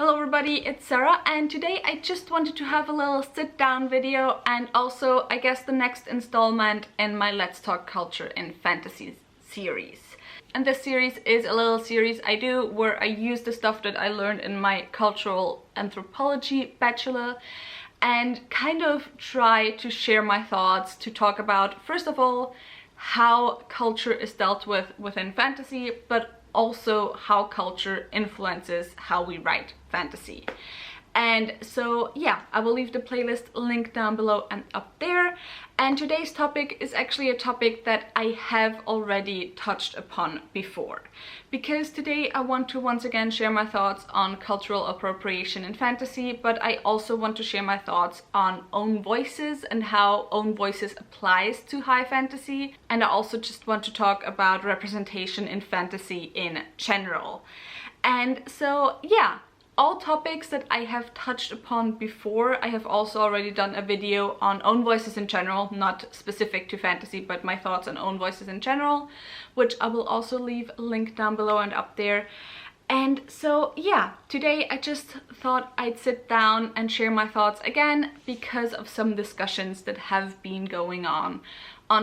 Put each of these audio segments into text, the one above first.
Hello everybody, it's Sarah, and today I just wanted to have a little sit down video and also I guess the next installment in my Let's Talk Culture in Fantasy series. And this series is a little series I do where I use the stuff that I learned in my cultural anthropology bachelor and kind of try to share my thoughts to talk about, first of all, how culture is dealt with within fantasy, but also how culture influences how we write fantasy. And so yeah, I will leave the playlist link down below and up there. And today's topic is actually a topic that I have already touched upon before, because today I want to once again share my thoughts on cultural appropriation in fantasy, but I also want to share my thoughts on own voices and how own voices applies to high fantasy. And I also just want to talk about representation in fantasy in general. And so yeah, all topics that I have touched upon before. I have also already done a video on own voices in general, not specific to fantasy, but my thoughts on own voices in general, which I will also leave a link down below and up there. And so yeah, today I just thought I'd sit down and share my thoughts again because of some discussions that have been going on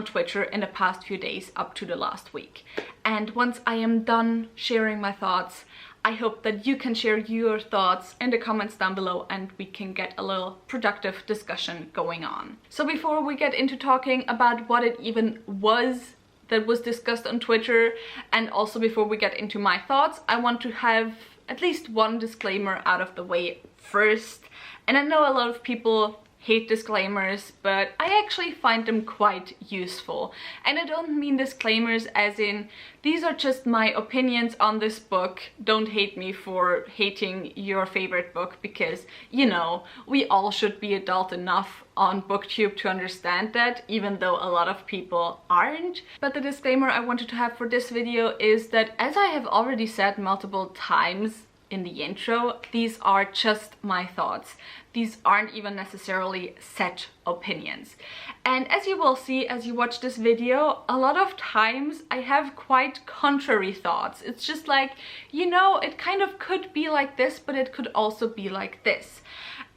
Twitter in the past few days up to the last week. And once I am done sharing my thoughts, I hope that you can share your thoughts in the comments down below and we can get a little productive discussion going on. So before we get into talking about what it even was that was discussed on Twitter, and also before we get into my thoughts, I want to have at least one disclaimer out of the way first. And I know a lot of people hate disclaimers, but I actually find them quite useful. And I don't mean disclaimers as in, these are just my opinions on this book, don't hate me for hating your favorite book, because, you know, we all should be adult enough on BookTube to understand that, even though a lot of people aren't. But the disclaimer I wanted to have for this video is that, as I have already said multiple times in the intro, these are just my thoughts. These aren't even necessarily set opinions. And as you will see as you watch this video, a lot of times I have quite contrary thoughts. It's just like, you know, it kind of could be like this, but it could also be like this.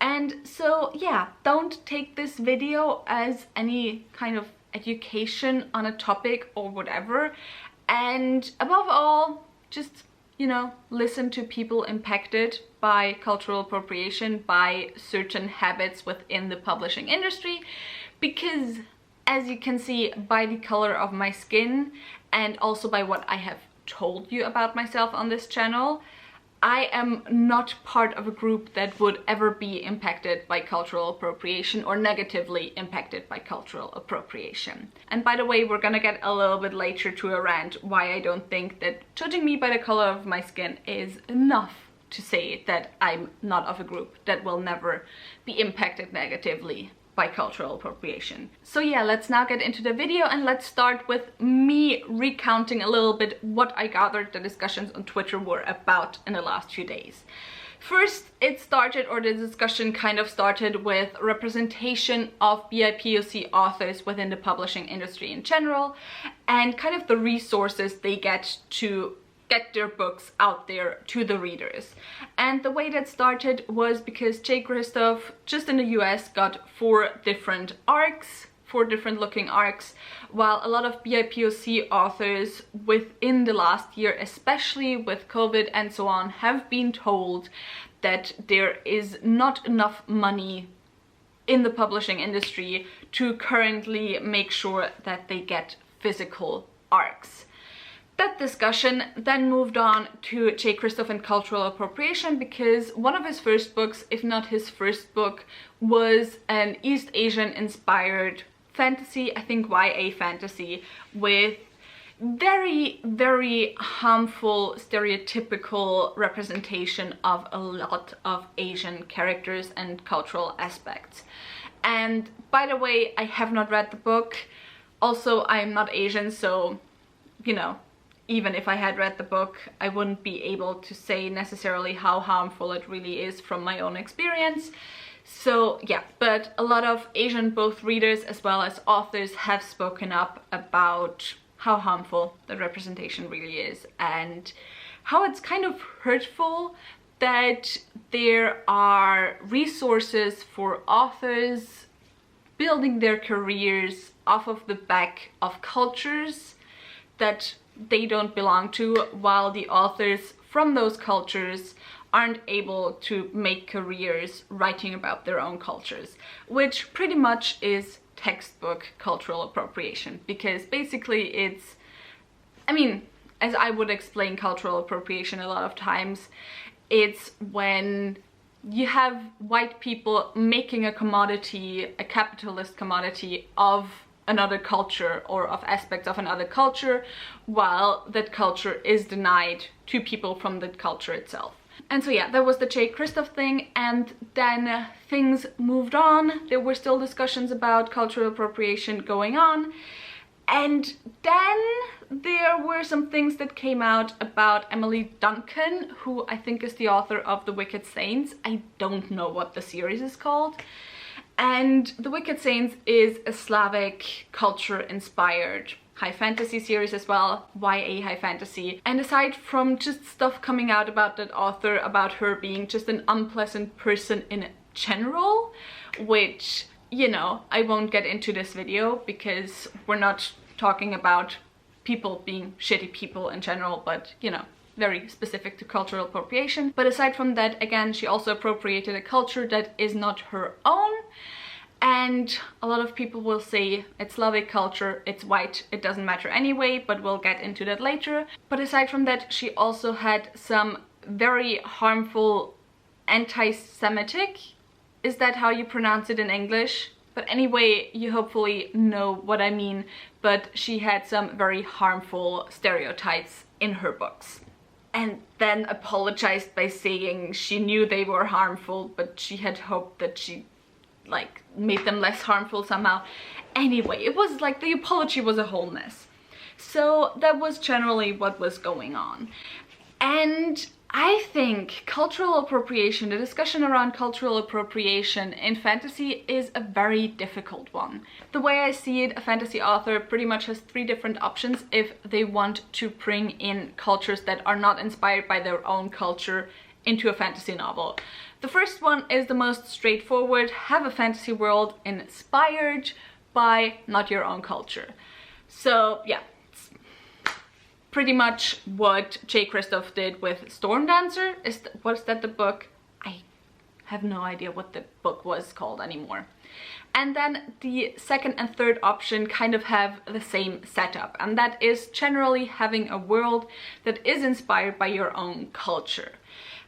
And so yeah, don't take this video as any kind of education on a topic or whatever. And above all, just, you know, listen to people impacted by cultural appropriation, by certain habits within the publishing industry, because as you can see by the color of my skin and also by what I have told you about myself on this channel, I am not part of a group that would ever be impacted by cultural appropriation or negatively impacted by cultural appropriation. And by the way, we're gonna get a little bit later to a rant why I don't think that judging me by the color of my skin is enough to say that I'm not of a group that will never be impacted negatively by cultural appropriation. So yeah, let's now get into the video and let's start with me recounting a little bit what I gathered the discussions on Twitter were about in the last few days. First, it started, or the discussion kind of started, with representation of BIPOC authors within the publishing industry in general and kind of the resources they get to get their books out there to the readers. And the way that started was because J. Christoph, just in the US, got 4 different looking arcs, while a lot of BIPOC authors within the last year, especially with COVID and so on, have been told that there is not enough money in the publishing industry to currently make sure that they get physical arcs. That discussion then moved on to J. Christoph and cultural appropriation, because one of his first books, if not his first book, was an East Asian inspired fantasy, I think YA fantasy, with very, very harmful stereotypical representation of a lot of Asian characters and cultural aspects. And by the way, I have not read the book. Also, I'm not Asian, so, you know, even if I had read the book, I wouldn't be able to say necessarily how harmful it really is from my own experience. So yeah, but a lot of Asian both readers as well as authors have spoken up about how harmful the representation really is and how it's kind of hurtful that there are resources for authors building their careers off of the back of cultures that they don't belong to, while the authors from those cultures aren't able to make careers writing about their own cultures, which pretty much is textbook cultural appropriation. Because basically it's, I mean, as I would explain cultural appropriation a lot of times, it's when you have white people making a commodity, a capitalist commodity of another culture or of aspects of another culture, while that culture is denied to people from that culture itself. And so yeah, that was the J. Christoph thing, and then things moved on. There were still discussions about cultural appropriation going on, and then there were some things that came out about Emily Duncan, who I think is the author of The Wicked Saints. I don't know what the series is called. And The Wicked Saints is a Slavic culture-inspired high fantasy series as well, YA high fantasy. And aside from just stuff coming out about that author, about her being just an unpleasant person in general, which, you know, I won't get into this video because we're not talking about people being shitty people in general, but, you know, very specific to cultural appropriation. But aside from that, again, she also appropriated a culture that is not her own. And a lot of people will say it's Slavic culture, it's white, it doesn't matter anyway, but we'll get into that later. But aside from that, she also had some very harmful anti-Semitic, is that how you pronounce it in English? But anyway, you hopefully know what I mean, but she had some very harmful stereotypes in her books. And then apologized by saying she knew they were harmful, but she had hoped that she like made them less harmful somehow. Anyway, it was like the apology was a whole mess. So that was generally what was going on. And I think cultural appropriation, the discussion around cultural appropriation in fantasy is a very difficult one. The way I see it, a fantasy author pretty much has three different options if they want to bring in cultures that are not inspired by their own culture into a fantasy novel. The first one is the most straightforward: have a fantasy world inspired by not your own culture. So yeah, it's pretty much what J. Christoph did with Stormdancer. Was that the book? I have no idea what the book was called anymore. And then the second and third option kind of have the same setup, and that is generally having a world that is inspired by your own culture.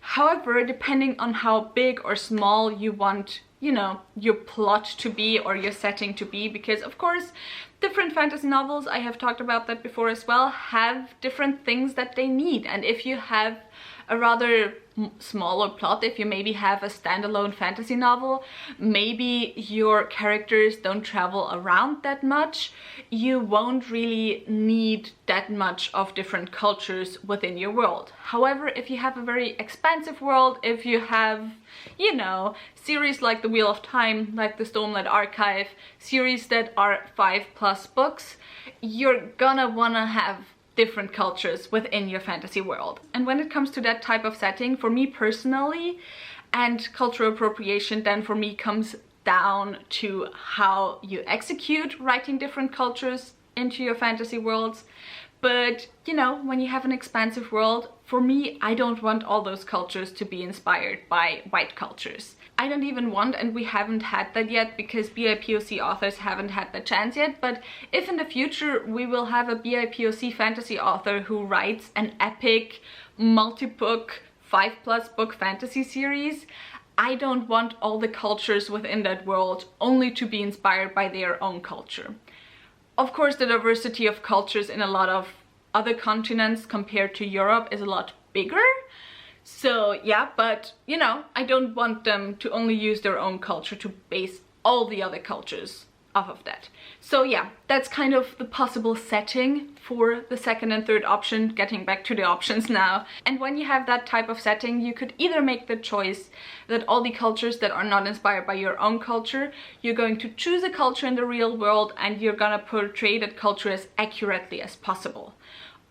However, depending on how big or small you want, you know, your plot to be or your setting to be, because of course different fantasy novels, I have talked about that before as well, have different things that they need. And if you have a rather smaller plot, if you maybe have a standalone fantasy novel, maybe your characters don't travel around that much, you won't really need that much of different cultures within your world. However, if you have a very expansive world, if you have, you know, series like The Wheel of Time, like the Stormlight Archive, series that are 5+ books, you're gonna wanna have different cultures within your fantasy world. And when it comes to that type of setting, for me personally, and cultural appropriation then for me comes down to how you execute writing different cultures into your fantasy worlds. But, you know, when you have an expansive world, for me, I don't want all those cultures to be inspired by white cultures. I don't even want, and we haven't had that yet because BIPOC authors haven't had the chance yet, but if in the future we will have a BIPOC fantasy author who writes an epic, multi-book, 5+ book fantasy series, I don't want all the cultures within that world only to be inspired by their own culture. Of course, the diversity of cultures in a lot of other continents compared to Europe is a lot bigger. So yeah, but you know, I don't want them to only use their own culture to base all the other cultures off of that. So yeah, that's kind of the possible setting for the second and third option, getting back to the options now. And when you have that type of setting, you could either make the choice that all the cultures that are not inspired by your own culture, you're going to choose a culture in the real world and you're gonna portray that culture as accurately as possible.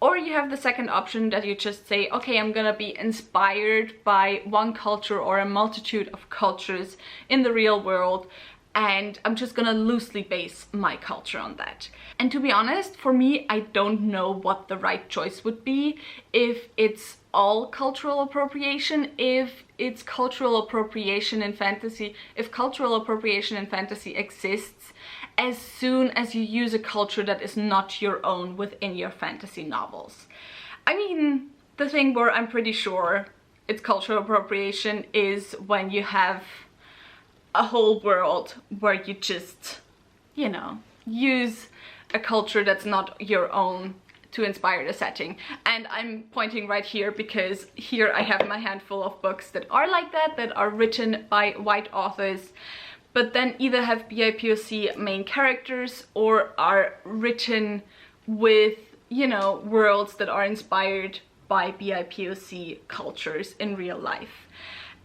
Or you have the second option that you just say, okay, I'm gonna be inspired by one culture or a multitude of cultures in the real world, and I'm just gonna loosely base my culture on that. And to be honest, for me, I don't know what the right choice would be, if it's all cultural appropriation, if it's cultural appropriation in fantasy, if cultural appropriation in fantasy exists as soon as you use a culture that is not your own within your fantasy novels. I mean, the thing where I'm pretty sure it's cultural appropriation is when you have a whole world where you just, you know, use a culture that's not your own to inspire the setting. And I'm pointing right here because here I have my handful of books that are like that, that are written by white authors, but then either have BIPOC main characters or are written with, you know, worlds that are inspired by BIPOC cultures in real life.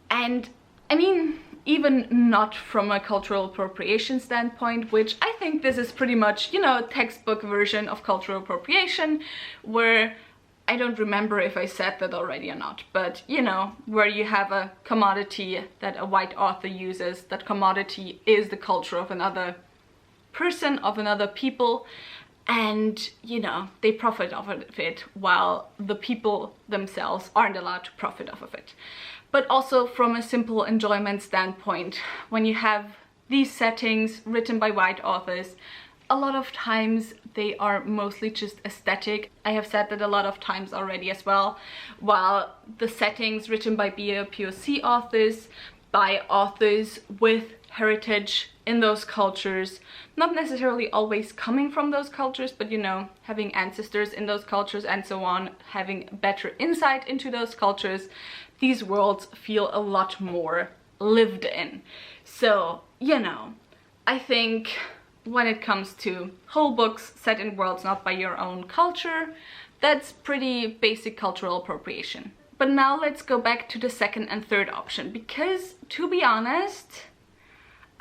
And I mean, even not from a cultural appropriation standpoint, which I think this is pretty much, you know, a textbook version of cultural appropriation, where I don't remember if I said that already or not, but you know, where you have a commodity that a white author uses, that commodity is the culture of another person, of another people, and you know, they profit off of it while the people themselves aren't allowed to profit off of it. But also from a simple enjoyment standpoint, when you have these settings written by white authors, a lot of times they are mostly just aesthetic. I have said that a lot of times already as well, while the settings written by BIPOC authors, by authors with heritage in those cultures, not necessarily always coming from those cultures, but you know, having ancestors in those cultures and so on, having better insight into those cultures, these worlds feel a lot more lived in. So, you know, I think when it comes to whole books set in worlds not by your own culture, that's pretty basic cultural appropriation. But now let's go back to the second and third option, because to be honest,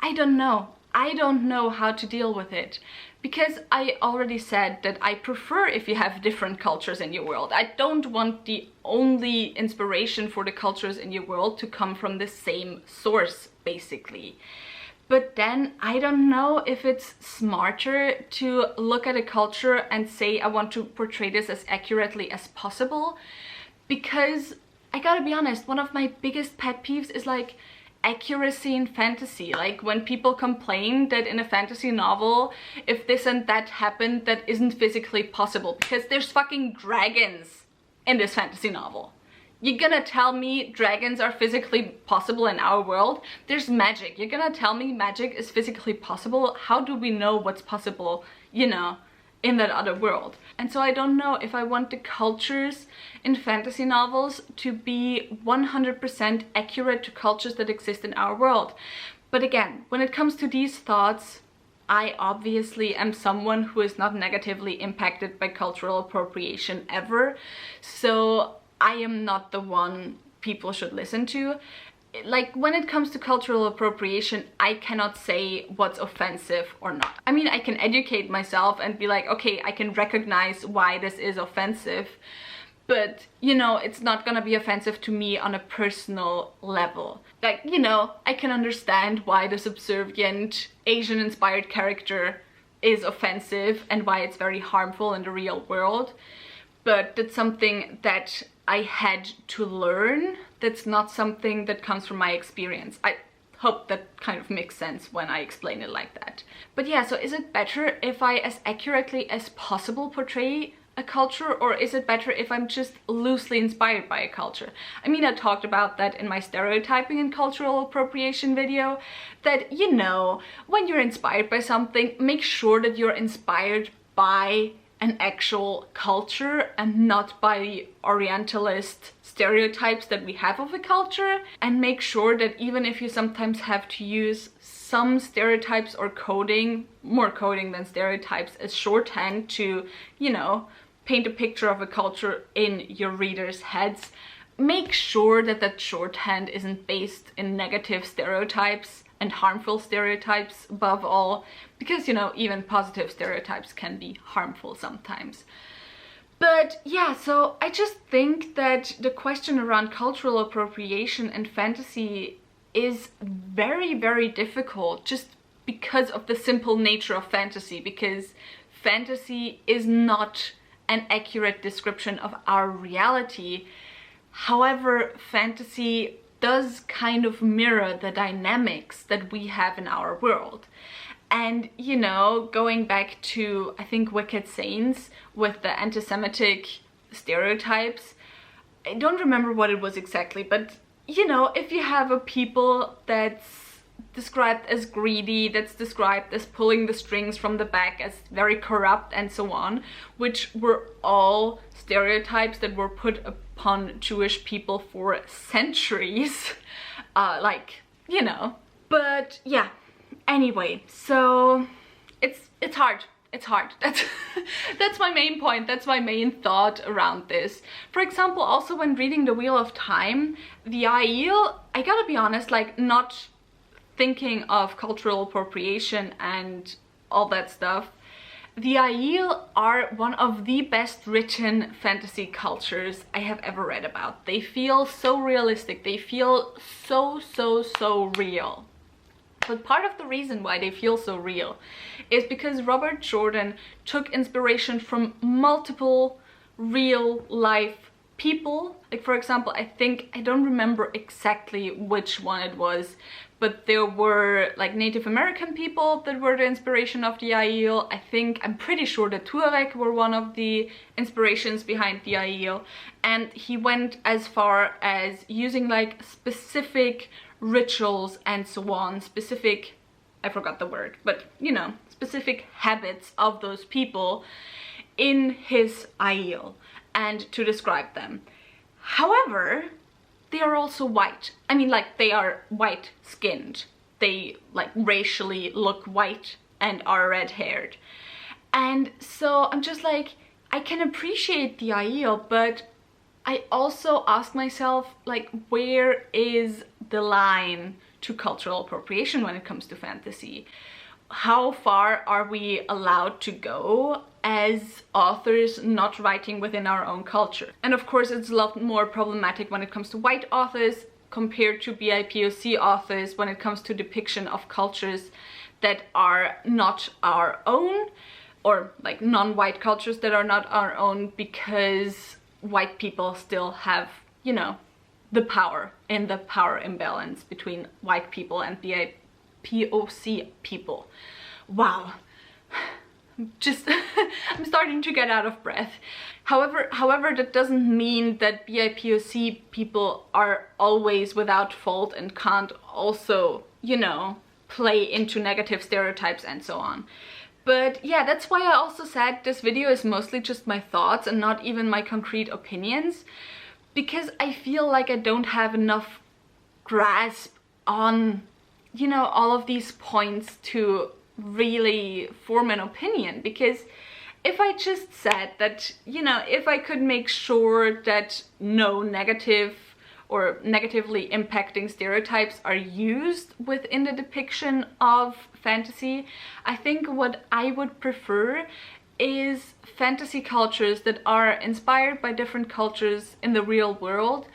I don't know. I don't know how to deal with it, because I already said that I prefer if you have different cultures in your world. I don't want the only inspiration for the cultures in your world to come from the same source, basically. But then I don't know if it's smarter to look at a culture and say I want to portray this as accurately as possible, because I gotta be honest, one of my biggest pet peeves is like accuracy in fantasy. Like when people complain that in a fantasy novel, if this and that happened, that isn't physically possible, because there's fucking dragons in this fantasy novel. You're gonna tell me dragons are physically possible in our world? There's magic. You're gonna tell me magic is physically possible? How do we know what's possible, you know, in that other world? And so I don't know if I want the cultures in fantasy novels to be 100% accurate to cultures that exist in our world. But again, when it comes to these thoughts, I obviously am someone who is not negatively impacted by cultural appropriation ever. So I am not the one people should listen to. Like, when it comes to cultural appropriation, I cannot say what's offensive or not. I mean, I can educate myself and be like, okay, I can recognize why this is offensive, but, you know, it's not gonna be offensive to me on a personal level. Like, you know, I can understand why the subservient Asian-inspired character is offensive and why it's very harmful in the real world, but that's something that I had to learn. That's not something that comes from my experience. I hope that kind of makes sense when I explain it like that. But yeah, so is it better if I as accurately as possible portray a culture, or is it better if I'm just loosely inspired by a culture? I mean, I talked about that in my stereotyping and cultural appropriation video, that, you know, when you're inspired by something, make sure that you're inspired by an actual culture and not by the Orientalist stereotypes that we have of a culture, and make sure that even if you sometimes have to use some stereotypes or coding, more coding than stereotypes, as shorthand to, you know, paint a picture of a culture in your readers' heads, make sure that that shorthand isn't based in negative stereotypes and harmful stereotypes above all, because, you know, even positive stereotypes can be harmful sometimes. But yeah, so I just think that the question around cultural appropriation and fantasy is very, very difficult just because of the simple nature of fantasy, because fantasy is not an accurate description of our reality. However, fantasy does kind of mirror the dynamics that we have in our world. And, you know, going back to, I think, Wicked Saints with the anti-Semitic stereotypes, I don't remember what it was exactly, but, you know, if you have a people that's described as greedy, that's described as pulling the strings from the back, as very corrupt and so on, which were all stereotypes that were put upon Jewish people for centuries, like, you know. But yeah. Anyway, so it's hard. It's hard. That's my main point. That's my main thought around this. For example, also when reading The Wheel of Time, the Aiel, I gotta be honest, like, not thinking of cultural appropriation and all that stuff, the Aiel are one of the best written fantasy cultures I have ever read about. They feel so realistic. They feel so real. But part of the reason why they feel so real is because Robert Jordan took inspiration from multiple real life people. Like, for example, I don't remember exactly which one it was, but there were like Native American people that were the inspiration of the Aiel. I'm pretty sure the Tuareg were one of the inspirations behind the Aiel. And he went as far as using like specific rituals and so on, specific, I forgot the word, but you know, specific habits of those people in his Aiel and to describe them. However, they are also white. I mean, like, they are white skinned. They like racially look white and are red haired. And so I'm just like, I can appreciate the Aiel, but I also ask myself, like, where is the line to cultural appropriation when it comes to fantasy? How far are we allowed to go as authors not writing within our own culture? And of course, it's a lot more problematic when it comes to white authors compared to BIPOC authors when it comes to depiction of cultures that are not our own, or like non-white cultures that are not our own, because white people still have, you know, the power in the power imbalance between white people and BIPOC people. Wow. Just I'm starting to get out of breath. However, that doesn't mean that BIPOC people are always without fault and can't also, you know, play into negative stereotypes and so on. But yeah, that's why I also said this video is mostly just my thoughts and not even my concrete opinions, because I feel like I don't have enough grasp on, you know, all of these points to really form an opinion. Because if I just said that, you know, if I could make sure that no negative or negatively impacting stereotypes are used within the depiction of fantasy, I think what I would prefer is fantasy cultures that are inspired by different cultures in the real world,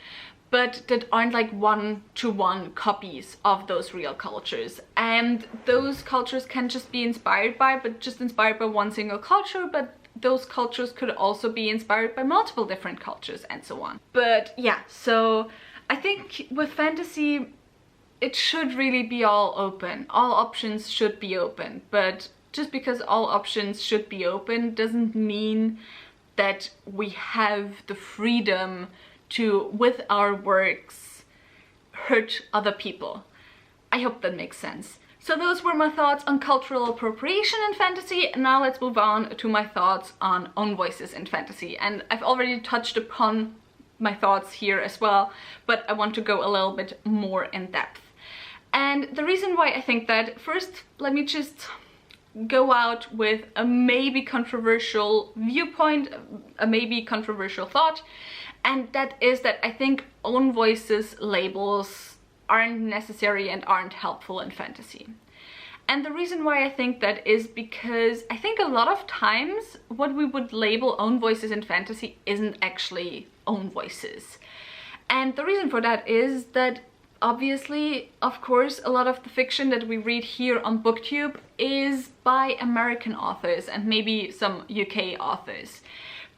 but that aren't like one-to-one copies of those real cultures. And those cultures can just be inspired by, but just inspired by one single culture, but those cultures could also be inspired by multiple different cultures and so on. But yeah, so I think with fantasy, it should really be all open. All options should be open, but just because all options should be open doesn't mean that we have the freedom to, with our works, hurt other people. I hope that makes sense. So those were my thoughts on cultural appropriation in fantasy. Now let's move on to my thoughts on own voices in fantasy. And I've already touched upon my thoughts here as well, but I want to go a little bit more in depth. And the reason why I think that, first, let me just go out with a maybe controversial viewpoint, a maybe controversial thought, and that is that I think own voices labels aren't necessary and aren't helpful in fantasy. And the reason why I think that is because I think a lot of times what we would label own voices in fantasy isn't actually own voices. And the reason for that is that obviously, of course, a lot of the fiction that we read here on BookTube is by American authors and maybe some UK authors.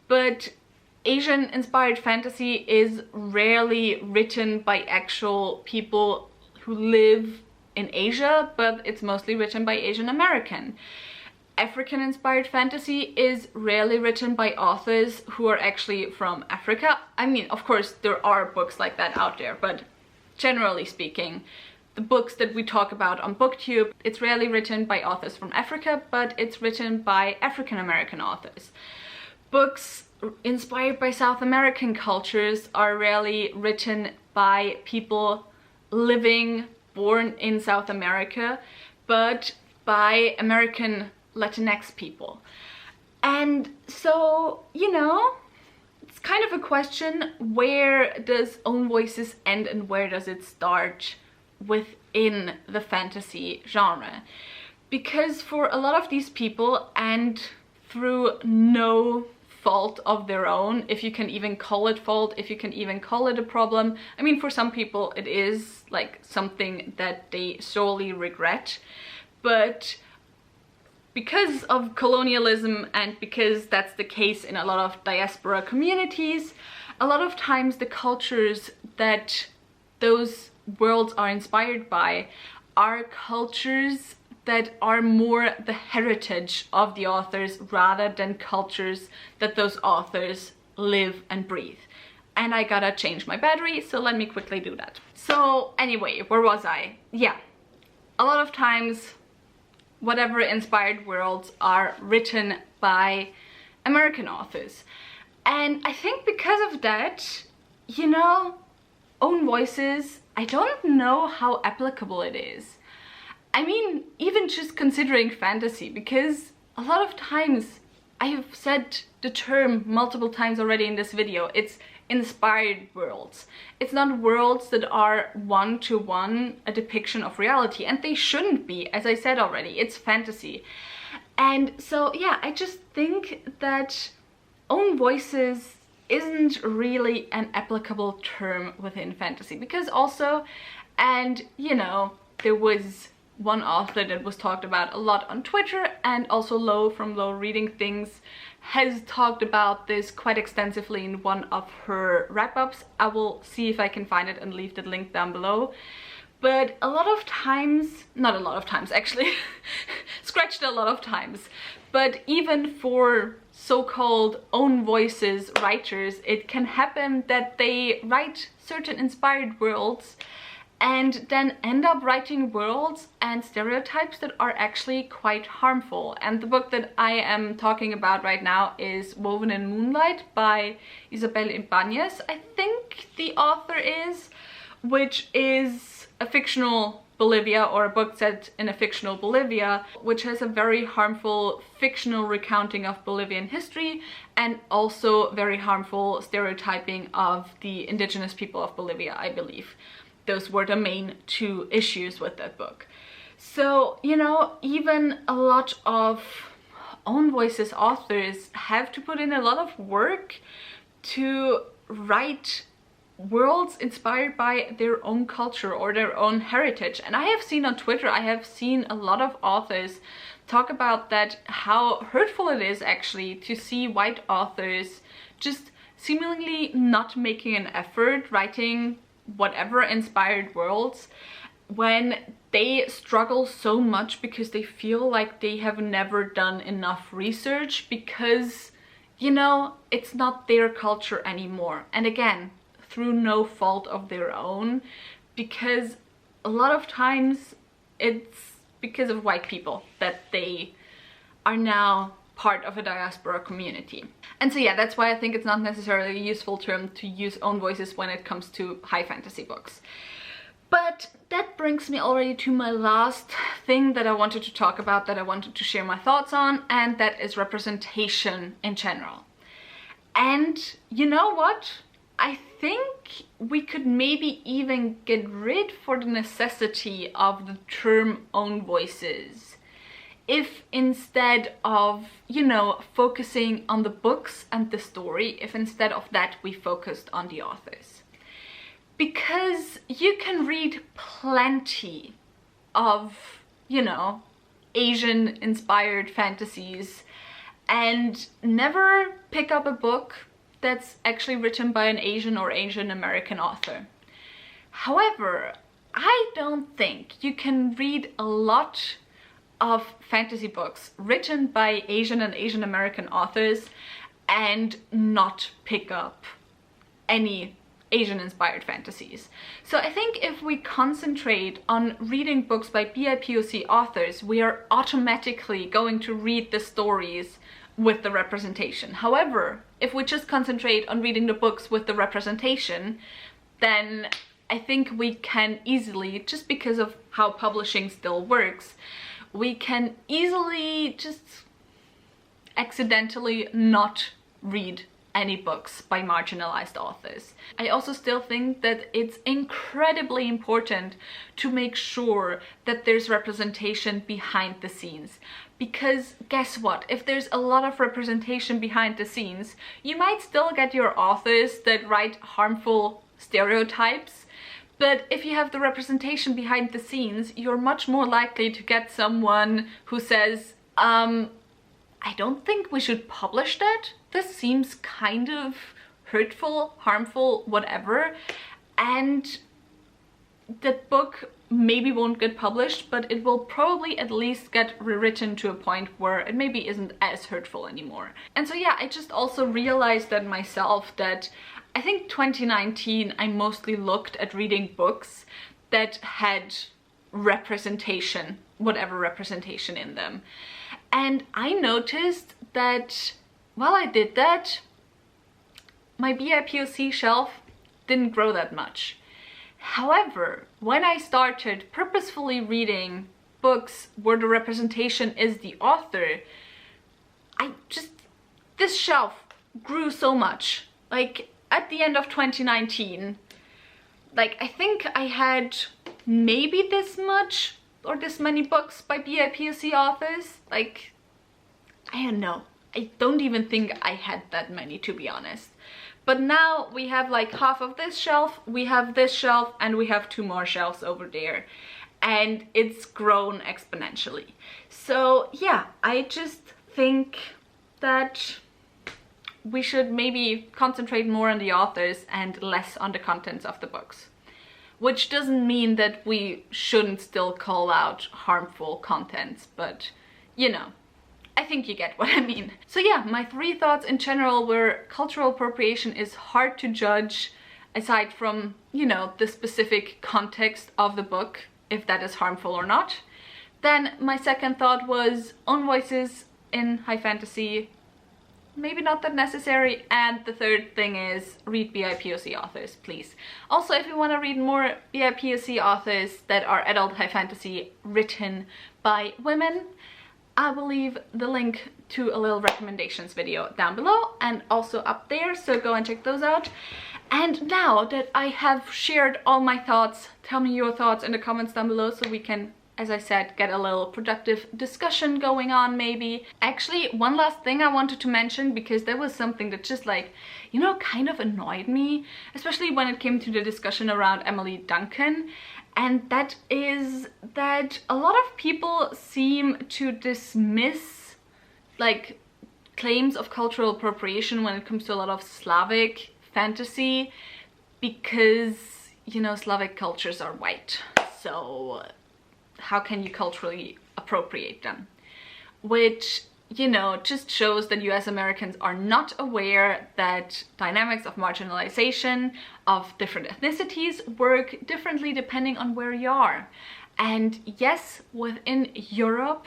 But Asian-inspired fantasy is rarely written by actual people who live in Asia, but it's mostly written by Asian American. African-inspired fantasy is rarely written by authors who are actually from Africa. I mean, of course, there are books like that out there, but generally speaking, the books that we talk about on BookTube, it's rarely written by authors from Africa, but it's written by African-American authors. Books inspired by South American cultures are rarely written by people born in South America, but by American Latinx people. And so, you know, it's kind of a question, where does own voices end and where does it start within the fantasy genre? Because for a lot of these people, and through no fault of their own, if you can even call it fault, if you can even call it a problem. I mean, for some people it is like something that they sorely regret, but because of colonialism and because that's the case in a lot of diaspora communities, a lot of times the cultures that those worlds are inspired by are cultures that are more the heritage of the authors rather than cultures that those authors live and breathe. And I gotta change my battery, so let me quickly do that. So anyway, where was I? Yeah, a lot of times whatever inspired worlds are written by American authors. And I think because of that, you know, own voices, I don't know how applicable it is. I mean, even just considering fantasy, because a lot of times, I have said the term multiple times already in this video, it's inspired worlds. It's not worlds that are one-to-one a depiction of reality, and they shouldn't be, as I said already, it's fantasy. And so, yeah, I just think that own voices isn't really an applicable term within fantasy, because also, and you know, there was one author that was talked about a lot on Twitter, and also Lo from Lo Reading Things has talked about this quite extensively in one of her wrap-ups. I will see if I can find it and leave the link down below. But a lot of times, not a lot of times actually, scratched a lot of times, but even for so-called own voices writers, it can happen that they write certain inspired worlds and then end up writing worlds and stereotypes that are actually quite harmful. And the book that I am talking about right now is Woven in Moonlight by Isabel Ibanez, I think the author is, which is a fictional Bolivia, or a book set in a fictional Bolivia, which has a very harmful fictional recounting of Bolivian history and also very harmful stereotyping of the indigenous people of Bolivia, I believe. Those were the main two issues with that book. So, you know, even a lot of own voices authors have to put in a lot of work to write worlds inspired by their own culture or their own heritage. And I have seen on Twitter, I have seen a lot of authors talk about that, how hurtful it is actually to see white authors just seemingly not making an effort writing whatever inspired worlds when they struggle so much because they feel like they have never done enough research, because, you know, it's not their culture anymore. And again, through no fault of their own, because a lot of times it's because of white people that they are now part of a diaspora community. And so yeah, that's why I think it's not necessarily a useful term to use own voices when it comes to high fantasy books. But that brings me already to my last thing that I wanted to talk about, that I wanted to share my thoughts on, and that is representation in general. And you know what? I think we could maybe even get rid for the necessity of the term own voices if instead of, you know, focusing on the books and the story, if instead of that we focused on the authors. Because you can read plenty of, you know, Asian inspired fantasies and never pick up a book that's actually written by an Asian or Asian American author. However, I don't think you can read a lot of fantasy books written by Asian and Asian American authors and not pick up any Asian inspired fantasies. So I think if we concentrate on reading books by BIPOC authors, we are automatically going to read the stories with the representation. However, if we just concentrate on reading the books with the representation, then I think we can easily, just because of how publishing still works, we can easily just accidentally not read any books by marginalized authors. I also still think that it's incredibly important to make sure that there's representation behind the scenes. Because guess what? If there's a lot of representation behind the scenes, you might still get your authors that write harmful stereotypes, but if you have the representation behind the scenes, you're much more likely to get someone who says, I don't think we should publish that. This seems kind of hurtful, harmful, whatever. And the book maybe won't get published, but it will probably at least get rewritten to a point where it maybe isn't as hurtful anymore. And so yeah, I just also realized that myself, that I think 2019 I mostly looked at reading books that had representation, whatever representation in them. And I noticed that while I did that, my BIPOC shelf didn't grow that much. However, when I started purposefully reading books where the representation is the author, this shelf grew so much. Like at the end of 2019, like I think I had maybe this much or this many books by BIPOC authors. Like, I don't know. I don't even think I had that many, to be honest. But now we have like half of this shelf, we have this shelf, and we have 2 more shelves over there. And it's grown exponentially. So yeah, I just think that we should maybe concentrate more on the authors and less on the contents of the books. Which doesn't mean that we shouldn't still call out harmful contents, but you know, I think you get what I mean. So yeah, my 3 thoughts in general were cultural appropriation is hard to judge aside from, you know, the specific context of the book, if that is harmful or not. Then my second thought was own voices in high fantasy, maybe not that necessary. And the third thing is read BIPOC authors, please. Also, if you want to read more BIPOC authors that are adult high fantasy written by women, I will leave the link to a little recommendations video down below and also up there, so go and check those out. And now that I have shared all my thoughts, tell me your thoughts in the comments down below so we can, as I said, get a little productive discussion going on maybe. Actually, one last thing I wanted to mention, because there was something that just like, you know, kind of annoyed me, especially when it came to the discussion around Emily Duncan. And that is that a lot of people seem to dismiss like claims of cultural appropriation when it comes to a lot of Slavic fantasy because, you know, Slavic cultures are white. So how can you culturally appropriate them? Which, you know, just shows that US Americans are not aware that dynamics of marginalization of different ethnicities work differently depending on where you are. And yes, within Europe,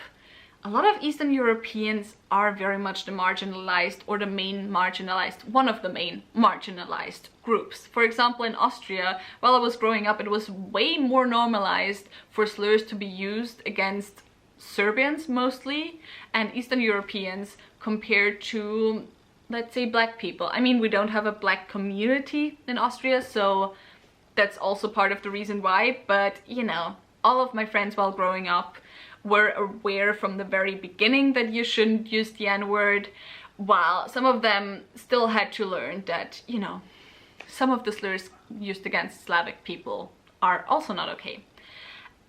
a lot of Eastern Europeans are very much the marginalized or the main marginalized, one of the main marginalized groups. For example, in Austria, while I was growing up, it was way more normalized for slurs to be used against Serbians mostly and Eastern Europeans compared to let's say, black people. I mean, we don't have a black community in Austria, so that's also part of the reason why, but you know, all of my friends while growing up were aware from the very beginning that you shouldn't use the N-word, while some of them still had to learn that, you know, some of the slurs used against Slavic people are also not okay.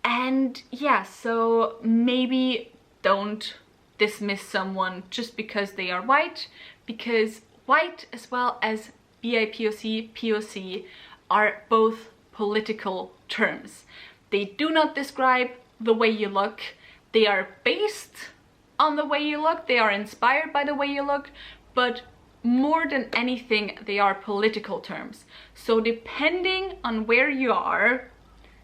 And yeah, so maybe don't dismiss someone just because they are white, because white as well as BIPOC, POC are both political terms. They do not describe the way you look. They are based on the way you look. They are inspired by the way you look, but more than anything, they are political terms. So depending on where you are,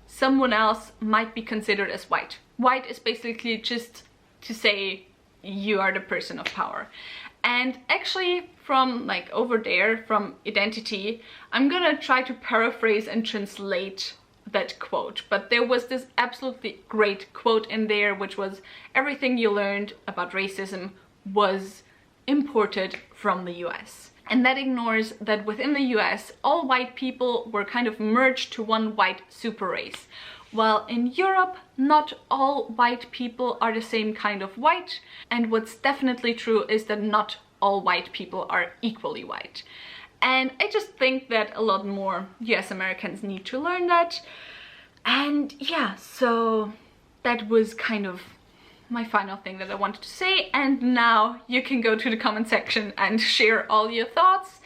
someone else might be considered as white. White is basically just to say you are the person of power. And actually, from like over there, from Identity, I'm gonna try to paraphrase and translate that quote, but there was this absolutely great quote in there, which was, everything you learned about racism was imported from the US. And that ignores that within the US, all white people were kind of merged to one white super race. While in Europe, not all white people are the same kind of white, and what's definitely true is that not all white people are equally white. And I just think that a lot more US Americans need to learn that. And yeah, so that was kind of my final thing that I wanted to say, and now you can go to the comment section and share all your thoughts.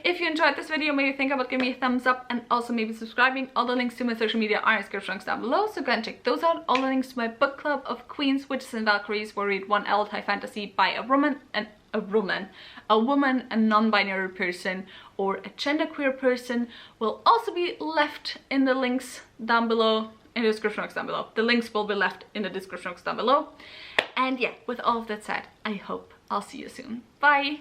If you enjoyed this video, maybe think about giving me a thumbs up and also maybe subscribing. All the links to my social media are in the description box down below, so go and check those out. All the links to my book club of Queens, Witches and Valkyries, where I read one adult high fantasy by a woman, a non-binary person, or a genderqueer person, will also be left in the links down below, in the description box down below. The links will be left in the description box down below. And yeah, with all of that said, I hope I'll see you soon. Bye!